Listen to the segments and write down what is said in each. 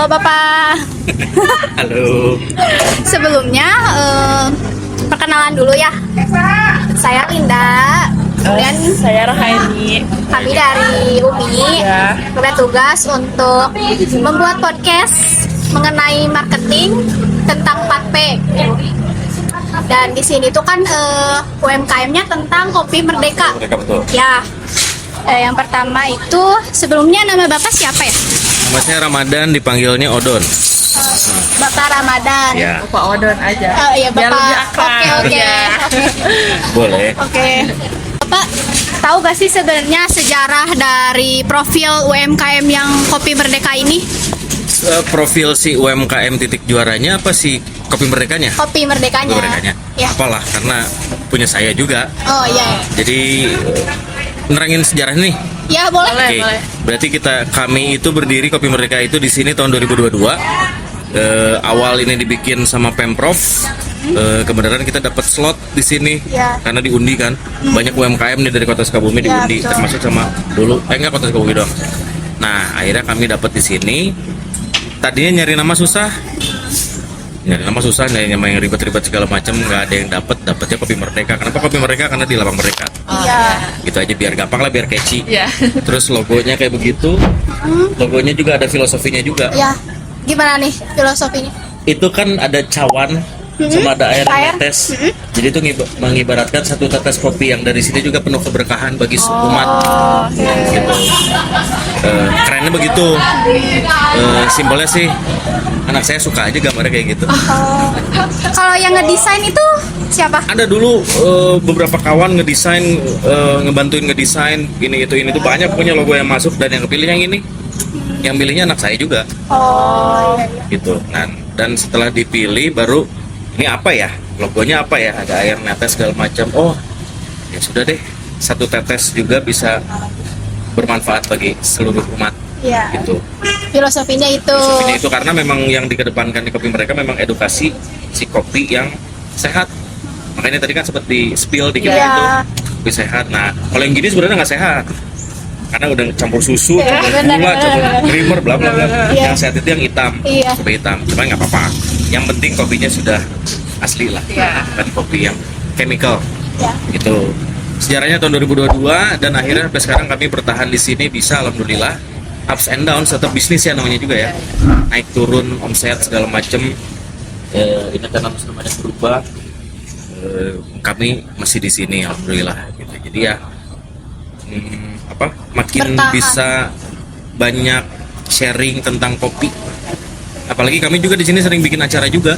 Halo Bapak. Halo. Sebelumnya perkenalan dulu ya. Saya Linda. Kemudian Saya Rohaini. kami dari UMI Ya. bertugas untuk membuat podcast mengenai marketing tentang 4P. Dan di sini tuh kan UMKM-nya tentang kopi Merdeka. Mereka betul. Ya. Yang pertama itu sebelumnya nama Bapak siapa ya? Nama saya Ramadan, dipanggilnya Odon. Bapak Ramadan. Ya, Pak Odon aja. Oh iya Biar Bapak. lebih akrab. Oke. Ya. boleh. Oke. Bapak tahu gak sih sebenarnya sejarah dari profil UMKM yang Kopi Merdeka ini? Profil si UMKM titik juaranya apa sih Kopi Merdekanya? Kopi Merdekanya. Kopi Merdekanya. Ya. Apalah, karena punya saya juga. Oh iya. Jadi nerangin sejarah nih. Ya boleh. Boleh. Oke. Berarti kami itu berdiri Kopi Merdeka itu di sini tahun 2022. Awal ini dibikin sama Pemprov. Kebenaran kita dapat slot di sini Ya. karena diundi kan. Banyak UMKM nih dari Kota Sukabumi Ya, diundi, betul. termasuk sama dulu. Enggak Kota Sukabumi dong. Nah, akhirnya kami dapat di sini. Tadinya nyari nama susah. Nyari nama yang ribet-ribet segala macam, nggak ada yang dapatnya Kopi Merdeka. Kenapa Kopi Merdeka? Karena di Lapang Merdeka. Iya. Gitu aja biar gampang lah, biar catchy. Ya. Terus logonya kayak begitu. Logonya juga ada filosofinya juga. Ya. Gimana nih filosofinya? Itu kan ada cawan sama ada air Air. netes. Jadi itu mengibaratkan satu tetes kopi yang dari sini juga penuh keberkahan bagi umat. Gitu. Kerennya begitu. Simbolnya sih anak saya suka aja gambarnya kayak gitu. Kalau yang ngedesain itu siapa? Ada dulu beberapa kawan ngebantuin ngedesain ini itu banyak punya logo yang masuk, dan yang kepilih yang ini. Yang pilihnya anak saya juga. Oh. Gitu. Nah, dan setelah dipilih baru ini apa ya, logonya apa ya, ada air netes segala macam. Oh ya sudah deh, satu tetes juga bisa bermanfaat bagi seluruh umat. Iya. Gitu. Filosofinya itu. Filosofinya itu karena memang yang dikedepankan di kopi mereka memang edukasi si kopi yang sehat. Makanya tadi kan sempat di spill dikit Iya. gitu, kopi sehat. Nah, kalau yang gini sebenarnya nggak sehat karena udah campur susu, campur benar, gula, campur benar. creamer, bla bla bla. Iya. Yang sehat itu yang hitam, Iya. kopi hitam. Cuma nggak apa-apa. Yang penting kopinya sudah asli lah, Iya. bukan kopi yang chemical. Ya. Gitu. Sejarahnya tahun 2022 dan akhirnya sampai sekarang kami bertahan di sini bisa, alhamdulillah. Ups and downs, tetap bisnis ya namanya juga ya. Naik turun omset segala macem. Ini kan namanya berubah. Kami masih di sini alhamdulillah gitu. Jadi ya makin Bertahan. bisa banyak sharing tentang kopi. Apalagi kami juga di sini sering bikin acara juga.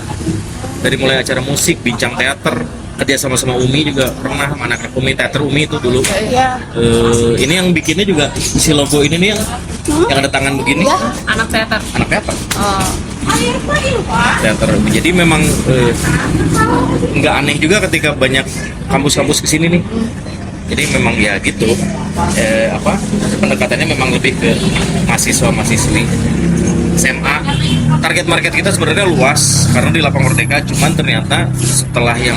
Dari mulai acara musik, bincang teater, kerja sama UMI juga pernah sama anak UMI, teater UMI itu dulu. Iya. Ini yang bikinnya juga si logo ini nih yang ada tangan begini, Ya. Anak teater. anak teater. Oh. Teater. Jadi memang nggak aneh juga ketika banyak kampus-kampus kesini nih. Jadi memang ya gitu, pendekatannya memang lebih ke mahasiswa-mahasiswi SMA. Target market kita sebenarnya luas karena di Lapang Merdeka, cuman ternyata setelah yang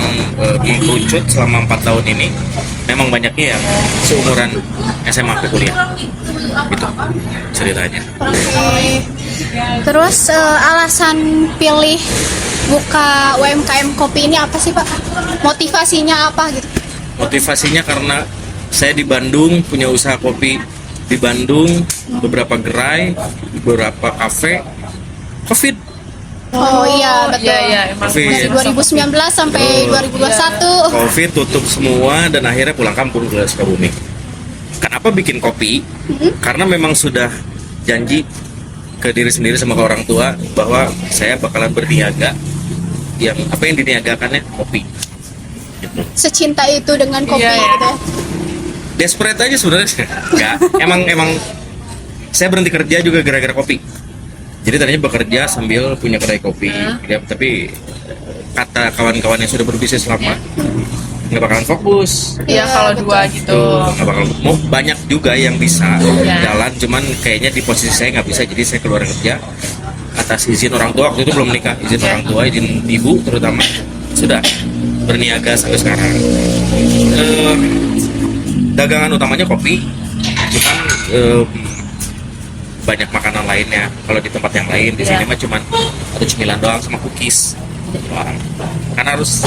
mengkerucut selama 4 tahun ini memang banyaknya yang seumuran SMA ke kuliah. Gitu ceritanya. Oke. Terus alasan pilih buka UMKM kopi ini apa sih Pak? Motivasinya apa gitu? Motivasinya karena saya di Bandung punya usaha kopi di Bandung, beberapa gerai, beberapa kafe, COVID. Oh iya betul. Iya, emang. Covid. Masih 2019 sampai 2021. COVID tutup semua dan akhirnya pulang kampung ke Sukabumi. Kenapa bikin kopi? Karena memang sudah janji ke diri sendiri sama ke orang tua bahwa saya bakalan berniaga. Yang diniagakannya kopi. Gitu. Secinta itu dengan kopi Iya, iya. gitu ya. Desperate aja sebenarnya. Enggak, emang saya berhenti kerja juga gara-gara kopi. Jadi tadinya bekerja sambil punya kedai kopi. Ya, tapi kata kawan-kawan yang sudah berbisnis lama, nggak bakalan fokus. Iya, kalau betul. dua gitu. Nggak bakal mau banyak juga yang bisa Iya. jalan, cuman kayaknya di posisi saya nggak bisa, jadi saya keluar kerja atas izin orang tua. Waktu itu belum menikah, izin orang tua, izin ibu terutama, sudah berniaga sampai sekarang. Dagangan utamanya kopi, cuman banyak makanan lainnya. Kalau di tempat yang lain, di sini mah cuman ada cemilan doang sama cookies doang. Karena harus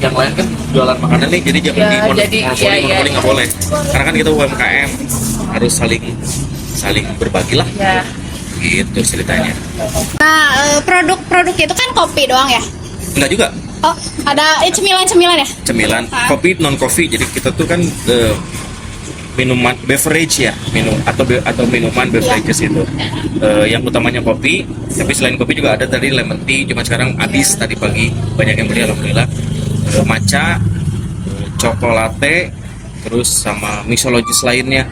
yang lain kan jualan makanan nih, jadi jangan monopoli nggak boleh. Karena kan kita UMKM harus saling berbagi lah. Ya. Gitu ceritanya. Nah, produk-produk itu kan kopi doang ya? Enggak juga. Oh, ada cemilan-cemilan ya? Cemilan, kopi non coffee. Jadi kita tuh kan minuman beverage ya, atau minuman beverages itu. Yang utamanya kopi, tapi selain kopi juga ada tadi lemon tea, cuma sekarang habis tadi pagi banyak yang beli alhamdulillah. Matcha, coklat, terus sama mixologis lainnya.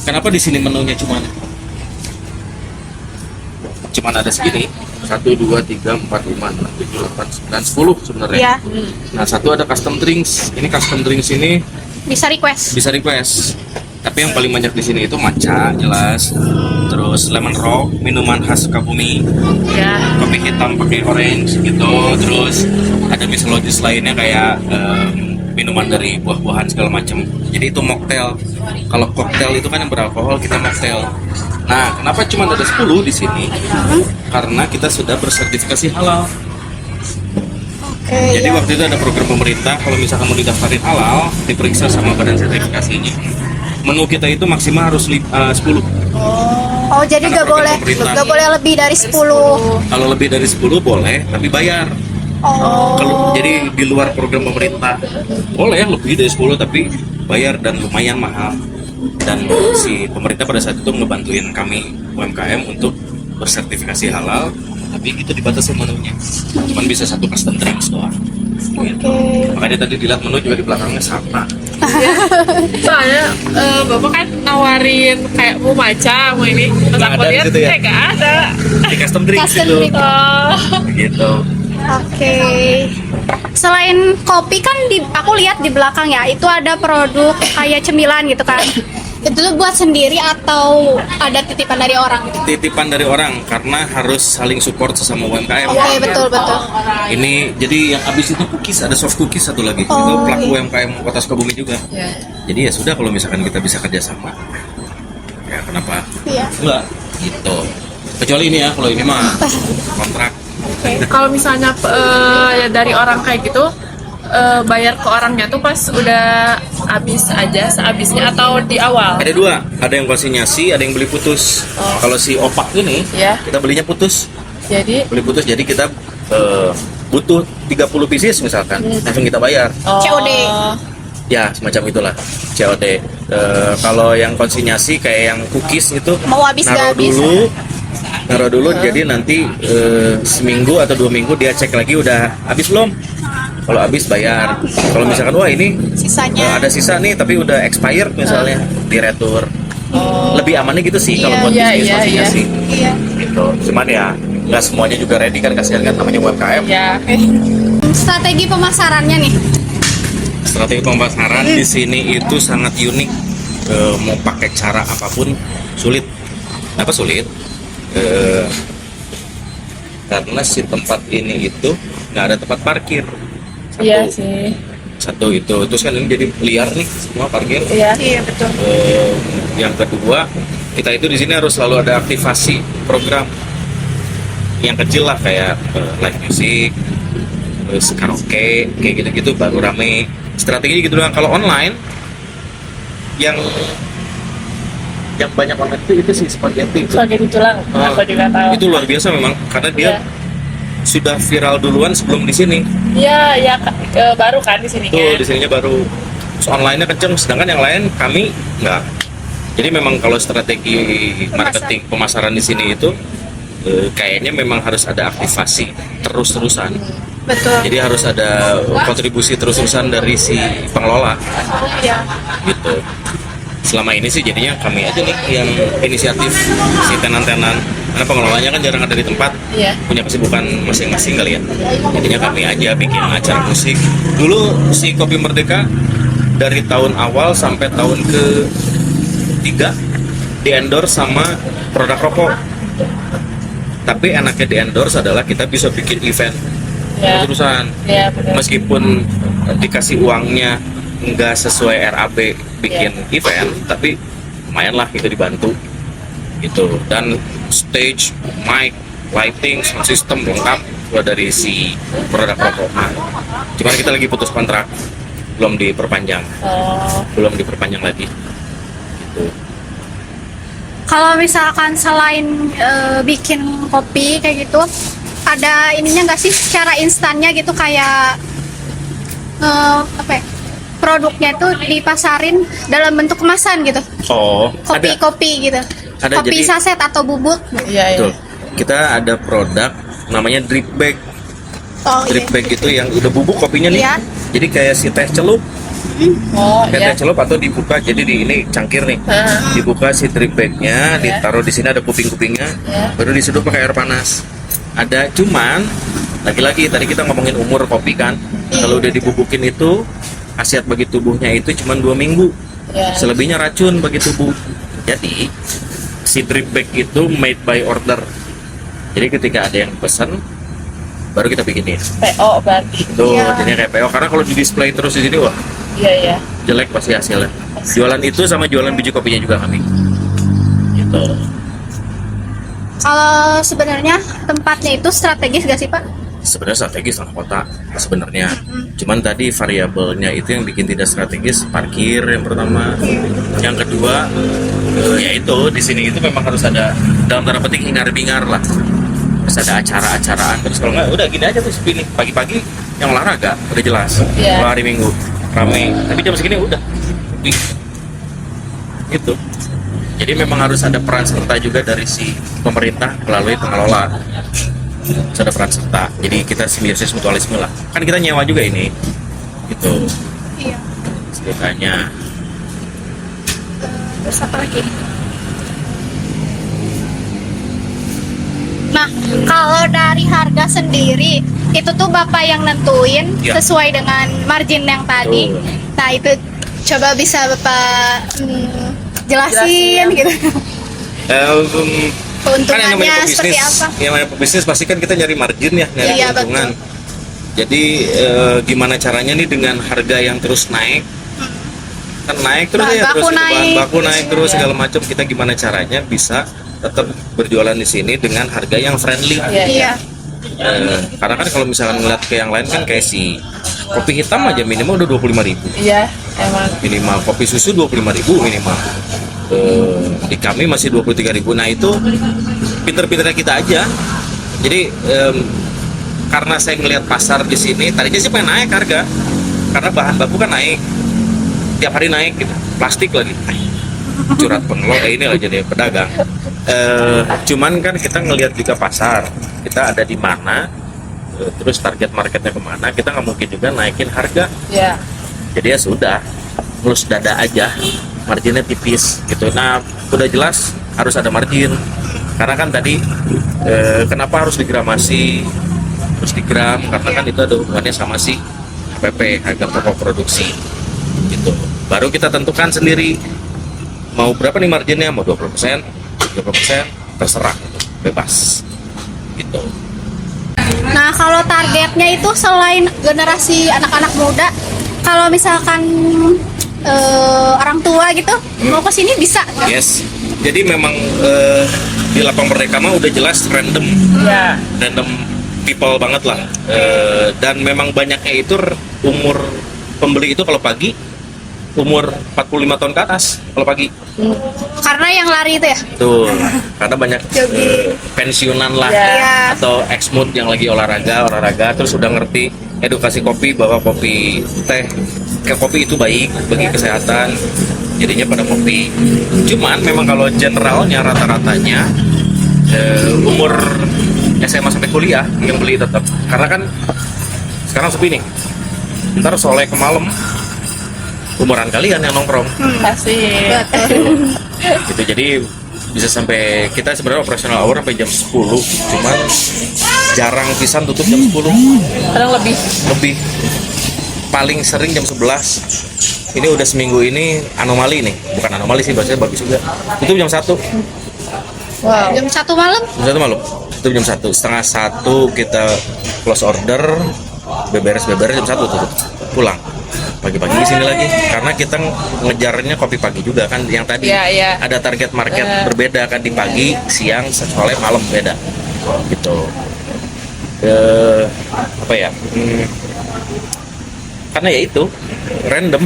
Kenapa di sini menunya cuman ada segini? 1, 2, 3, 4, 5, 6, 7, 8, 9, 10 sebenarnya. Iya. Nah, satu ada custom drinks. Ini custom drinks ini Bisa request. bisa request. Tapi yang paling banyak di sini itu matcha jelas. Terus lemon rock, minuman khas Sukabumi. Ya. Kopi hitam pakai orange gitu. Terus ada mixologis lainnya kayak minuman dari buah-buahan segala macam. Jadi itu mocktail. Kalau koktail itu kan yang beralkohol, kita mocktail. Nah, kenapa cuma ada 10 di sini? Karena kita sudah bersertifikasi halal. Oke. Jadi Ya. waktu itu ada program pemerintah, kalau misalkan mau didaftarin halal, diperiksa sama badan sertifikasinya. Menu kita itu maksimal harus 10. Oh, jadi Karena program pemerintah. nggak boleh lebih dari 10. Kalau lebih dari 10 boleh, tapi bayar. Oh. Jadi di luar program pemerintah boleh lebih dari 10 tapi bayar dan lumayan mahal. Dan si pemerintah pada saat itu ngebantuin kami UMKM untuk bersertifikasi halal, tapi itu dibatasi menunya. Cuman bisa satu custom drinks doang. Gitu. Makanya tadi dilihat menu juga di belakangnya sama. Soalnya bapak kan nawarin kayak mau matcha, mau ini. Pas Nggak aku ada di lihat situ ya? kayak nggak ada. Di custom drinks Custom itu. drink. Oh. Gitu. Oke. Selain kopi kan aku lihat di belakang ya, itu ada produk kayak cemilan gitu kan. Itu tuh buat sendiri atau ada titipan dari orang gitu? Titipan dari orang karena harus saling support sesama UMKM. Oke, betul. Ini jadi yang habis itu cookies, ada soft cookies satu lagi. Itu Oh, pelaku iya. UMKM Kota Sukabumi juga. Ya. Jadi ya sudah kalau misalkan kita bisa kerjasama, ya kenapa Iya. enggak gitu. Kecuali ini ya, kalau ini mah kontrak. Kalau misalnya ya dari orang kayak gitu bayar ke orangnya tuh pas udah habis aja, sehabisnya atau di awal? Ada dua, ada yang konsinyasi, ada yang beli putus. Kalau si opak ini, Ya. kita belinya putus, Jadi jadi kita butuh 30 pieces misalkan, langsung kita bayar. COD. Ya semacam itulah COD. Kalau yang konsinyasi kayak yang cookies itu Mau habis nggak habis? naruh dulu jadi nanti seminggu atau 2 minggu dia cek lagi udah habis belum. Kalau habis bayar. Kalau misalkan wah ini Sisanya. ada sisa nih tapi udah expired misalnya di retur. Lebih amannya gitu sih kalau Iya, buat iya, bisnis iya, konsinyasi. Iya. Gitu. Cuman ya nggak semuanya juga ready kan, kasihan kan namanya UMKM. ya. Strategi pemasarannya nih. Strategi pemasaran di sini itu sangat unik. Mau pakai cara apapun sulit. Apa sulit? Karena si tempat ini itu nggak ada tempat parkir. Iya sih. Satu itu, terus kan ini jadi liar nih semua parkir. Iya. Iya, betul. Yang kedua, kita itu di sini harus selalu ada aktivasi program yang kecil lah kayak live music, terus karaoke, kayak gitu-gitu baru rame. Strategi gitu doang. Kalau online, yang banyak online itu sih spaghetti. Spaghetti tulang, aku juga tahu. Itu luar biasa memang karena dia Iya. sudah viral duluan sebelum di sini. Iya, ya baru kan di sini Tuh kan. di sininya baru. Terus online-nya kenceng, sedangkan yang lain kami nggak. Jadi memang kalau strategi marketing pemasaran di sini itu kayaknya memang harus ada aktivasi terus-terusan. Betul. Jadi harus ada kontribusi terus-terusan dari si pengelola Iya. gitu. Selama ini sih jadinya kami aja nih yang inisiatif si tenan-tenan karena pengelolanya kan jarang ada di tempat, Iya. punya kesibukan masing-masing kali ya. Jadinya kami aja bikin acara musik. Dulu si Kopi Merdeka dari tahun awal sampai tahun ke-3 di endorse sama produk rokok. Tapi enaknya di endorse adalah kita bisa bikin event Ya. terusan. Iya, benar. Meskipun dikasih uangnya nggak sesuai RAB bikin event, tapi lumayan lah kita dibantu gitu. Dan stage, mic, lighting, sound system lengkap udah dari si produk Rokoma. Cuman kita lagi putus kontrak, belum diperpanjang, belum diperpanjang lagi. Gitu. Kalau misalkan selain bikin kopi kayak gitu, ada ininya nggak sih cara instannya gitu kayak apa ya, produknya tuh dipasarin dalam bentuk kemasan gitu, Oh, kopi gitu, Ada, kopi jadi- saset atau bubuk. Iya, betul. Kita ada produk namanya drip bag. Oh Drip iya. bag itu yang udah bubuk kopinya nih. Iya. Jadi kayak si teh celup, Oh, kayak iya. teh celup atau dibuka. Jadi di ini cangkir nih. Dibuka si drip bagnya, Iya. ditaruh di sini ada kuping-kupingnya, Iya. baru diseduh pakai air panas. Ada cuman lagi-lagi tadi kita ngomongin umur kopi kan. Kalau udah dibubukin itu khasiat bagi tubuhnya itu cuma 2 minggu. Iya. Selebihnya racun bagi tubuh. Jadi si drip bag itu made by order. Jadi ketika ada yang pesan baru kita bikinin. PO berarti. Itu Iya. jadinya kayak PO karena kalau di display terus di sini wah Iya, iya. jelek pasti hasilnya. Jualan itu sama jualan biji kopinya juga kami. Gitu. Kalau sebenarnya tempatnya itu strategis gak sih Pak? Sebenarnya strategis tengah kota sebenarnya. Cuman tadi variabelnya itu yang bikin tidak strategis, parkir yang pertama. Yang kedua yaitu di sini itu memang harus ada dalam tanda petik hingar-bingar lah. Harus ada acara-acaraan. Terus kalau nggak udah gini aja tuh pilih pagi-pagi yang olahraga udah jelas. Iya. Kalau hari Minggu rame. Tapi jam segini udah. Gitu. Jadi memang harus ada peran serta juga dari si pemerintah melalui pengelola. Harus ada peran serta. Jadi kita simbiosis mutualisme lah. Kan kita nyewa juga ini. Gitu. Iya. Ceritanya. Terus apa lagi? Nah, kalau dari harga sendiri itu tuh Bapak yang nentuin Ya. sesuai dengan margin yang tadi. Betul. Nah, itu coba bisa Bapak jelasin Jelasin. gitu. Kan yang namanya Keuntungannya seperti pebisnis, apa? yang namanya pebisnis pasti kan kita nyari margin ya, nyari Iya, keuntungan. Jadi gimana caranya nih dengan harga yang terus naik, kan naik terus Bahan ya baku terus gitu, bahan naik. baku naik terus Iya. segala macam. Kita gimana caranya bisa tetap berjualan di sini dengan harga yang friendly. Iya, Iya. Karena kan kalau misalkan ngeliat ke yang lain kan kayak si kopi hitam aja minimal udah 25.000. Iya, emang. Minimal kopi susu 25.000 minimal. Di kami masih 23.000. Nah itu pinter-pinternya kita aja. Jadi karena saya ngelihat pasar di sini tadinya sih pengen naik harga karena bahan baku kan naik tiap hari naik gitu, plastik lagi curhat pengelola ini lah jadi pedagang. Cuman kan kita ngelihat juga pasar kita ada di mana, terus target marketnya kemana, kita nggak mungkin juga naikin harga. Iya. Jadi ya sudah, mulus dada aja, marginnya tipis gitu. Nah udah jelas harus ada margin karena kan tadi kenapa harus digramasi, harus digram karena kan itu ada hubungannya sama si HPP, harga pokok produksi gitu. Baru kita tentukan sendiri mau berapa nih marginnya, mau 20%, 30%, terserah, bebas gitu. Nah, kalau targetnya itu selain generasi anak-anak muda, kalau misalkan orang tua gitu mau ke sini bisa nggak? Yes, jadi memang di Lapang Merdeka mah udah jelas random Iya. random people banget lah. Dan memang banyaknya itu umur pembeli itu kalau pagi umur 45 tahun ke atas kalau pagi Karena yang lari itu ya. tuh karena banyak Jogging. pensiunan lah Iya. atau ex-mood yang lagi olahraga terus udah ngerti edukasi kopi bahwa kopi teh kayak kopi itu baik bagi kesehatan, jadinya pada kopi. Cuman memang kalau generalnya rata-ratanya umur SMA sampai kuliah yang beli tetap karena kan sekarang sepi nih, ntar sore ke malam umuran kalian yang nongkrong Kasih. Betul. gitu. Jadi bisa sampai kita sebenarnya operasional hour sampai jam 10, cuman jarang pisan tutup jam 10, Kadang lebih. lebih paling sering jam 11. Ini udah seminggu ini anomali nih, bukan anomali sih, bahasanya bagus juga. Tutup jam 1, Wow. Jam 1 malam. jam 1 malam, tutup jam 1, setengah 1 kita close order, beberes jam 1 tutup, pulang. pagi-pagi di sini lagi karena kita ngejarnya kopi pagi juga kan, yang tadi Iya, iya. ada target market berbeda kan, di pagi, siang, soalnya malam beda gitu. Apa ya? Karena ya itu random.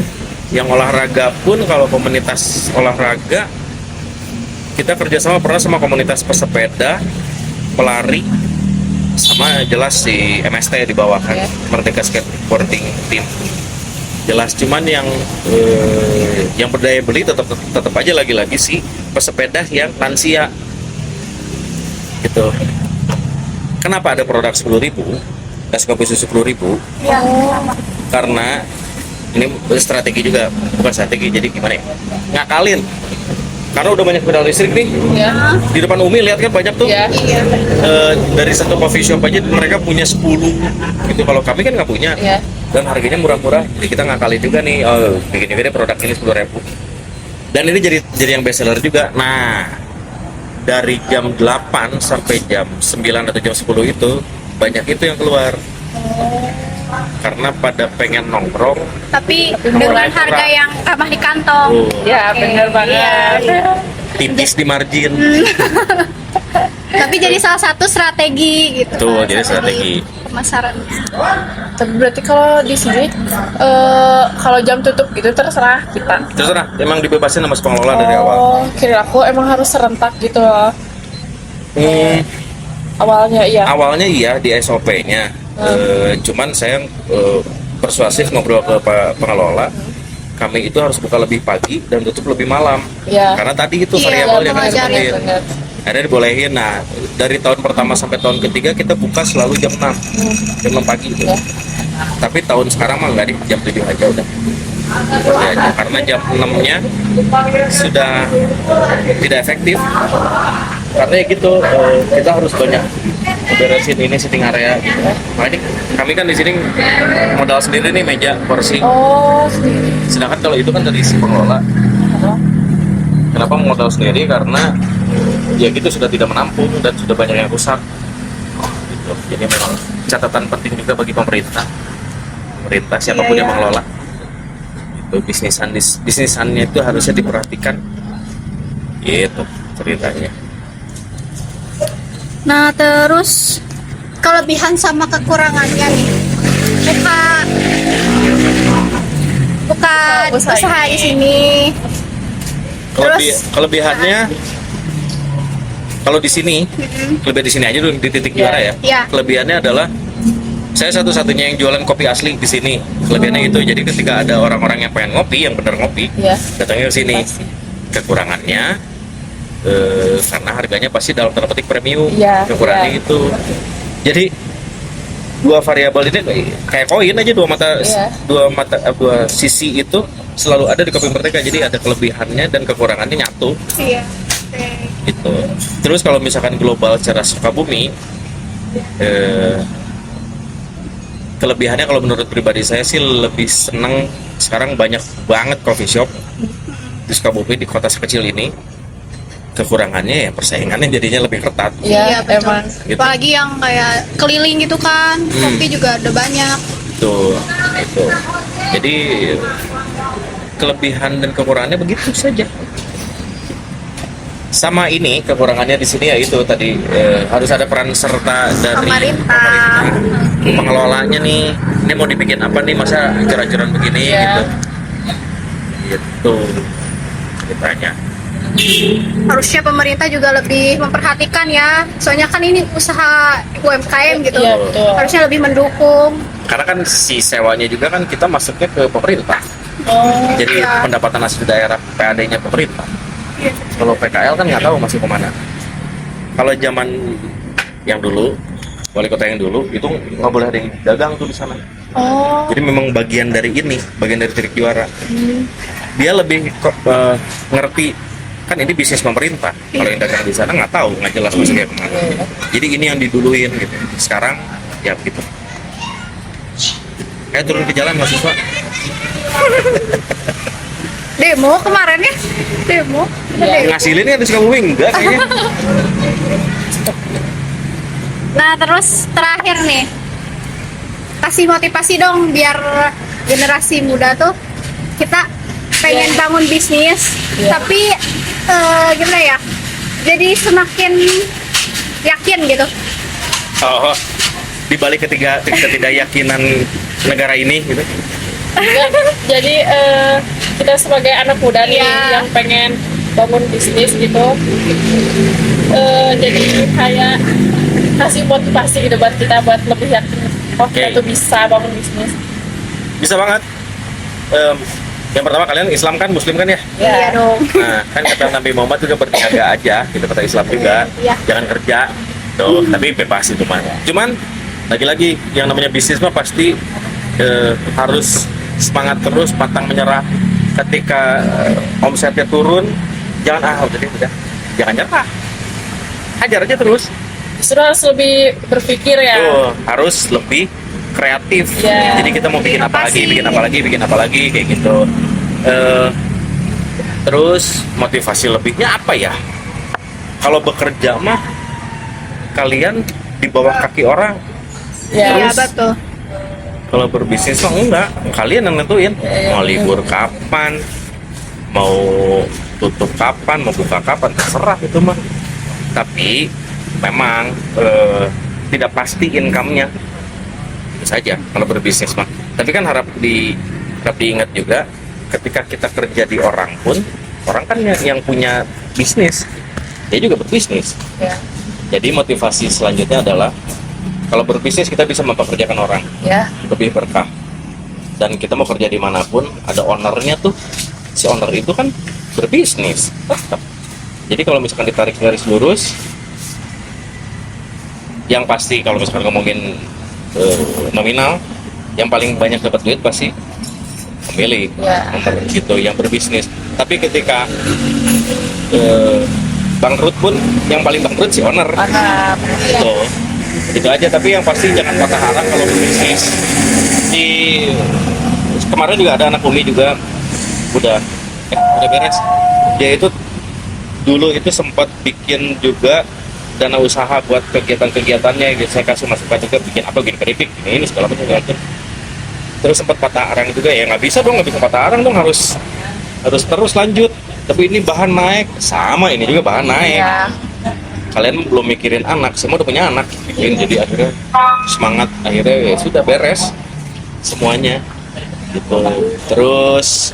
Yang olahraga pun, kalau komunitas olahraga kita kerjasama pernah sama komunitas pesepeda, pelari, sama jelas si MST di bawah kan, Merdeka Skateboarding Team. Jelas, cuman yang berdaya beli tetap aja lagi-lagi si pesepeda yang lansia gitu. Kenapa ada produk 10.000, es kopi susu 10.000? Karena ini strategi juga, bukan strategi, jadi gimana ya, ngakalin. Karena udah banyak pedal listrik nih. Ya. Di depan Umi lihat kan banyak tuh. Ya. Dari satu coffee shop aja mereka punya 10 gitu. Kalau kami kan nggak punya. Ya. Dan harganya murah-murah. Jadi kita ngakalin juga nih. Oh, bikin juga deh produk ini 10.000. Dan ini jadi yang best seller juga. Nah, dari jam 8 sampai jam 9 atau jam 10 itu banyak itu yang keluar. Karena pada pengen nongkrong. Tapi dengan harga yang ramah di kantong. Ya, benar banget. Iya. Tipis di margin. Tapi jadi salah satu strategi gitu. Tuh, kan, jadi strategi. pemasarannya. Tapi berarti kalau di sini kalau jam tutup gitu terserah kita. Terserah, emang dibebasin sama si pengelola dari awal. Oh, kira aku emang harus serentak gitu loh. Awalnya iya. Awalnya iya di SOP-nya. Cuman saya persuasif ngobrol ke pengelola, kami itu harus buka lebih pagi dan tutup lebih malam. Iya. Karena tadi itu Iya, variabel yang pengajar saya sebutin. benar. Akhirnya dibolehin. Nah, dari tahun pertama sampai tahun ketiga kita buka selalu jam 6 pagi gitu. Iya. Tapi tahun sekarang mah nggak, di jam 7 aja udah. Ya, karena jam 6-nya sudah tidak efektif. Karena ya gitu, kita harus banyak beresin ini sitting area gitu. Makanya kami kan di sini modal sendiri nih, meja, kursi. Oh, sendiri. Sedangkan kalau itu kan dari si pengelola. Kenapa modal sendiri? Karena ya gitu sudah tidak menampung dan sudah banyak yang rusak. Gitu. Jadi memang catatan penting juga bagi pemerintah. Pemerintah siapapun yang mengelola. Itu bisnisannya itu harusnya diperhatikan. Gitu ceritanya. Nah, terus kelebihan sama kekurangannya nih. Buka usaha di sini. Kelebihannya kalau di sini, kelebihan di sini aja dulu di titik juara ya. Iya. Kelebihannya adalah saya satu-satunya yang jualan kopi asli di sini. Kelebihannya itu, jadi ketika ada orang-orang yang pengen ngopi, yang bener ngopi, Iya. datangnya ke sini. Kekurangannya karena harganya pasti dalam tanda petik premium. Iya, Kekurangannya iya. itu. Jadi dua variabel ini kayak koin aja, Iya. dua sisi itu selalu ada di Kopi Merdeka. Jadi ada kelebihannya dan kekurangannya nyatu. Iya. Gitu. Terus kalau misalkan global secara Sukabumi, kelebihannya kalau menurut pribadi saya sih lebih seneng sekarang banyak banget coffee shop di Sukabumi, di kota sekecil ini. Kekurangannya ya persaingannya jadinya lebih ketat. Iya, betul. emang. Gitu. Apalagi yang kayak keliling gitu kan, kopi juga ada banyak. Tuh, itu. Jadi kelebihan dan kekurangannya begitu saja. Sama ini kekurangannya di sini ya itu tadi, harus ada peran serta dari Pemerintah. pengelolanya nih. Ini mau dibikin apa nih, masa ancur-ancuran begini Iya. gitu. Gitu. Ceritanya. Harusnya pemerintah juga lebih memperhatikan ya. Soalnya kan ini usaha UMKM gitu. Iya, betul. Harusnya lebih mendukung. Karena kan si sewanya juga kan kita masuknya ke pemerintah. Oh, Jadi Iya. pendapatan asli daerah PAD-nya pemerintah. Kalau PKL kan nggak tahu masuk kemana. Kalau zaman yang dulu, wali kota yang dulu itu nggak boleh ada yang dagang tuh di sana. oh, Jadi memang bagian dari ini, bagian dari titik juara. Dia lebih ngerti kan ini bisnis pemerintah. Kalau yang dagang di sana nggak tahu, nggak jelas masuknya kemana. Jadi ini yang diduluin gitu. Sekarang ya gitu. Kayak turun ke jalan mahasiswa. Demo kemarin ya? Demo. Iya. Ngasilin kan di Sukabumi enggak kayaknya. Nah, terus terakhir nih. Kasih motivasi dong biar generasi muda tuh kita pengen bangun bisnis, tapi gimana ya? Jadi semakin yakin gitu. Oh, di balik ketidakyakinan negara ini gitu. Jadi kita sebagai anak muda nih Iya. yang pengen bangun bisnis gitu, jadi kayak kasih motivasi gitu buat kita buat lebih yakin, oh kita Oke. tuh bisa bangun bisnis. Bisa banget. Yang pertama, kalian Islam kan, Muslim kan ya? Iya dong. Nah, kan kata Nabi Muhammad juga berniaga aja, gitu kata Islam juga. Iya. Jangan kerja. Tuh, tapi bebas itu mah. Cuman lagi-lagi yang namanya bisnis mah pasti harus semangat terus, pantang menyerah. Ketika omsetnya turun, jangan udah, jangan nyerah. Hajar aja terus. Justru harus lebih berpikir ya. Tuh, harus lebih kreatif. Iya. Jadi kita mau bikin apa lagi, Inovasi. bikin apa lagi kayak gitu. Terus motivasi lebihnya apa ya? Kalau bekerja mah kalian di bawah kaki orang. Ya. Iya Terus? betul. Kalau berbisnis mah enggak, kalian yang nentuin mau libur kapan, mau tutup kapan, mau buka kapan, terserah itu mah. Tapi memang tidak pasti income-nya, itu saja kalau berbisnis mah. Tapi kan harap diingat juga, ketika kita kerja di orang pun, orang kan yang punya bisnis, dia juga berbisnis. Ya. Jadi motivasi selanjutnya adalah kalau berbisnis kita bisa mempekerjakan orang, Ya. lebih berkah. Dan kita mau kerja dimanapun, ada ownernya tuh, si owner itu kan berbisnis tetap. Jadi kalau misalkan ditarik garis lurus, yang pasti kalau misalkan ngomongin nominal, yang paling banyak dapat duit pasti pemilik, Ya. owner gitu yang berbisnis. Tapi ketika bangkrut pun, yang paling bangkrut si owner. Anak. Gitu. Itu aja, tapi yang pasti jangan patah arang kalau berbisnis. Di kemarin juga ada anak Umi juga udah beres. Dia itu dulu itu sempat bikin juga dana usaha buat kegiatan-kegiatannya gitu. Saya kasih masukan juga, bikin apa, bikin keripik ini segala macam. Terus sempat patah arang juga, ya nggak bisa patah arang dong, harus terus lanjut. Tapi ini bahan naik, sama ini juga bahan naik. Ya. Kalian belum mikirin anak, semua udah punya anak bikin, jadi akhirnya semangat, akhirnya ya sudah beres semuanya gitu. Terus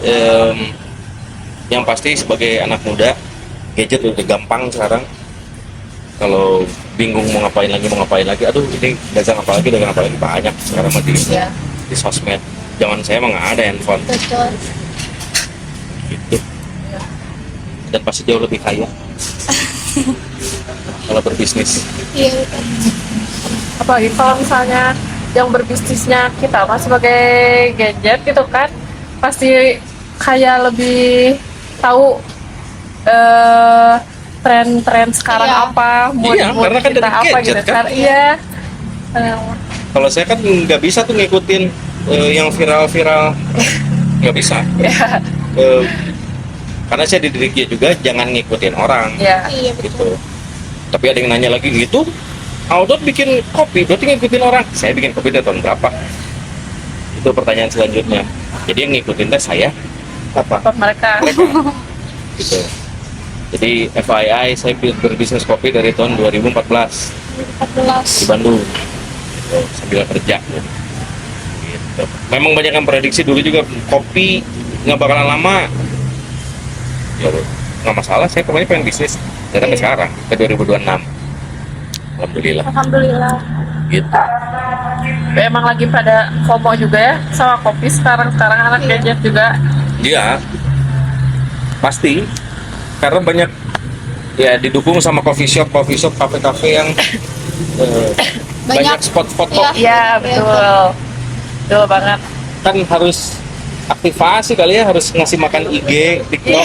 yang pasti sebagai anak muda, gadget udah gampang sekarang. Kalau bingung mau ngapain lagi, aduh ini dagang apa lagi banyak sekarang mah Ya. di sosmed. Zaman saya emang nggak ada handphone Betul. gitu, dan pasti jauh lebih kaya kalau berbisnis. Iya betul. Apalagi kalau misalnya yang berbisnisnya kita mah sebagai gadget gitu kan, pasti kayak lebih tahu tren-tren sekarang Iya. apa, Iya, karena kan kita dari apa gadget gitu kan. kan. Iya. Kalau saya kan nggak bisa tuh ngikutin yang viral-viral, nggak bisa. Ya. Karena saya dididiknya juga jangan ngikutin orang Ya. Iya betul. gitu. Tapi ada yang nanya lagi gitu, Aldot bikin kopi berarti ngikutin orang. Saya bikin kopi dari tahun berapa? Itu pertanyaan selanjutnya. Jadi yang ngikutin teh saya apa? Apa mereka? Gitu. Jadi FYI, saya berbisnis kopi dari tahun 2014 di 14. Bandung, gitu, sambil kerja. Gitu. Memang banyak yang prediksi dulu juga kopi nggak bakalan lama. Ya nggak masalah, saya pokoknya pengen bisnis dari sampai sekarang ke 2026. Alhamdulillah. Alhamdulillah. Gitu. Emang lagi pada FOMO juga ya sama kopi sekarang anak Iya. gadget juga. Iya, pasti. Karena banyak ya didukung sama coffee shop, kafe-kafe yang banyak spot-spot Iya. kopi. Iya betul, betul banget. Kan harus aktivasi kali ya, harus ngasih makan IG, TikTok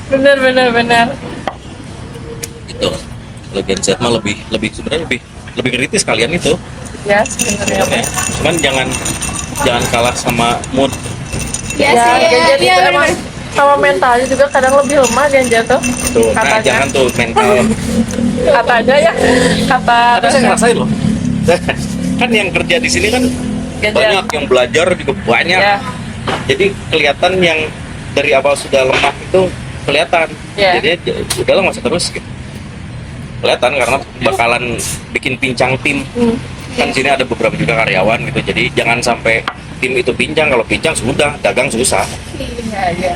Benar. Bener. gitu. Kalau Gen Z mah lebih sebenarnya lebih kritis kalian itu. Ya sebenarnya. Ya. Cuman jangan kalah sama mood. Iya Ya, sih. gadget Iya, itu benar. emang sama mentalnya juga kadang lebih lemah gadget tuh. Tuh, nah Katanya. jangan tuh mental. Katanya ya, kata Tapi saya ngerasain loh. Kan yang kerja di sini kan gadget. banyak yang belajar juga banyak. Ya. Jadi kelihatan yang dari awal sudah lemah itu kelihatan. Ya. Jadi udahlah nggak usah terus gitu. Kelihatan karena bakalan bikin pincang tim. Kan di sini ada beberapa juga karyawan gitu. Jadi jangan sampai tim itu pincang. Kalau pincang sudah dagang susah. Iya, iya.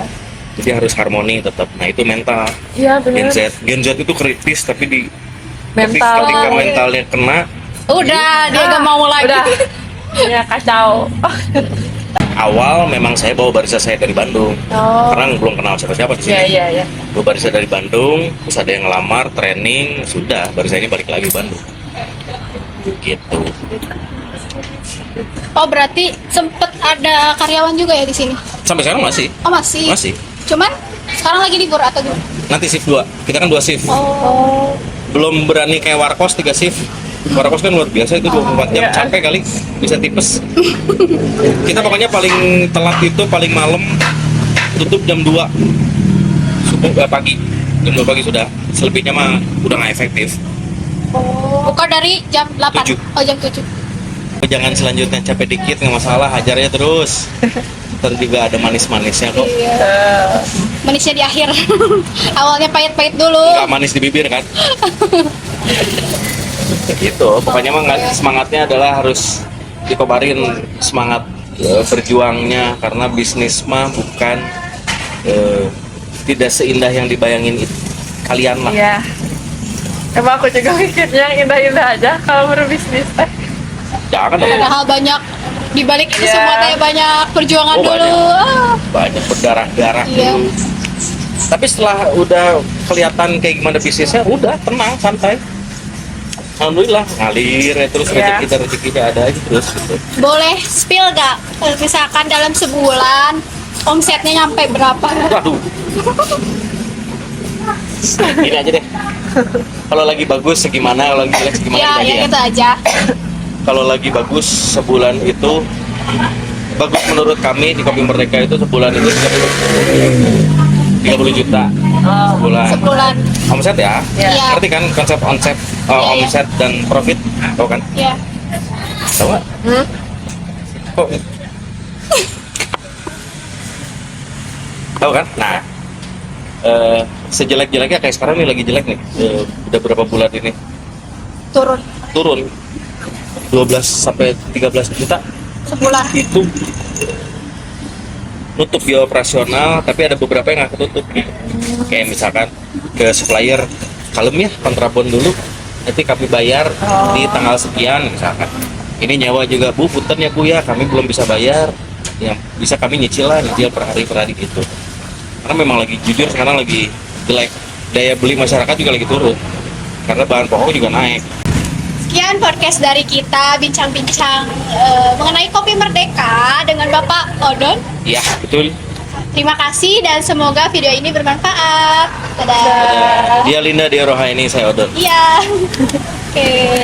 Jadi harus harmoni tetap. Nah itu mental. Iya, benar. Gen Z itu kritis tapi Mental. ketika mentalnya kena, Udah, dia gak mau lagi. Udah. Ya, kacau. awal memang saya bawa barisan saya dari Bandung. Oh. Karena belum kenal siapa-siapa di sini. Iya, iya, iya. Bawa barisan dari Bandung, terus ada yang ngelamar, training, sudah barisan ini balik lagi Bandung. Gitu. Oh, berarti sempet ada karyawan juga ya di sini? Sampai sekarang masih. Oh, masih? Masih. Cuman sekarang lagi libur atau gimana? Nanti shift 2. Kita kan 2 shift. Oh, Belum berani kayak Warkos 3 shift. Warkos kan luar biasa itu 24 jam, Iya. capek kali, bisa tipes. Kita pokoknya paling telat itu paling malam tutup jam 2 pagi. Jam 2 pagi sudah. Selebihnya mah udah nggak efektif. buka dari jam 8? 7. Oh, jam 7. Jangan selanjutnya capek dikit nggak masalah, hajarnya terus. Ntar juga ada manis-manisnya kok. Iya. Eh, Manisnya di akhir. Awalnya pahit-pahit dulu. Nggak manis di bibir kan? Gitu. Pokoknya mah semangatnya adalah harus dikobarin semangat berjuangnya karena bisnis mah bukan tidak seindah yang dibayangin kalian lah. Iya. Emang aku juga mikirnya indah-indah aja kalau berbisnis teh. Jangan dong. Ada hal banyak di balik itu Iya. semua teh banyak perjuangan Oh, dulu. banyak. Ah, Banyak berdarah-darah Iya. dulu. Tapi setelah udah kelihatan kayak gimana bisnisnya, udah tenang, santai. Alhamdulillah ngalir ya, terus Iya. rezekinya ada aja terus gitu. Boleh spill gak? Misalkan dalam sebulan omsetnya nyampe berapa? Waduh. Gini aja deh. Kalau lagi bagus segimana, kalau lagi jelek segimana Ya, gitu ya aja. gitu aja. Kalau lagi bagus sebulan itu bagus menurut kami di Kopi Merdeka itu sebulan itu 30 juta sebulan. Sebulan. Omset ya? Iya. Iya. Ngerti kan konsep Iya, iya. omset dan profit? Tahu kan? Ya. Tahu nggak? Oh. Tahu kan? Nah, sejelek-jeleknya kayak sekarang nih lagi jelek nih. Udah berapa bulan ini Turun turun 12 sampai 13 juta sebulan. itu nutup biaya operasional, tapi ada beberapa yang nggak ketutup gitu. Kayak misalkan ke supplier, kalem ya kontrabon dulu, nanti kami bayar di tanggal sekian misalkan. Ini nyawa juga bu, punten ya bu ya, kami belum bisa bayar, yang bisa kami nyicil lah, nyicil per hari gitu. Karena memang lagi jujur sekarang lagi jelek, daya beli masyarakat juga lagi turun, karena bahan pokok juga naik. Sekian podcast dari kita bincang-bincang mengenai Kopi Merdeka dengan Bapak Odon. Iya betul. Terima kasih dan semoga video ini bermanfaat. Dadah. Dia Linda, dia Rohaini, saya Odon. Iya. Oke.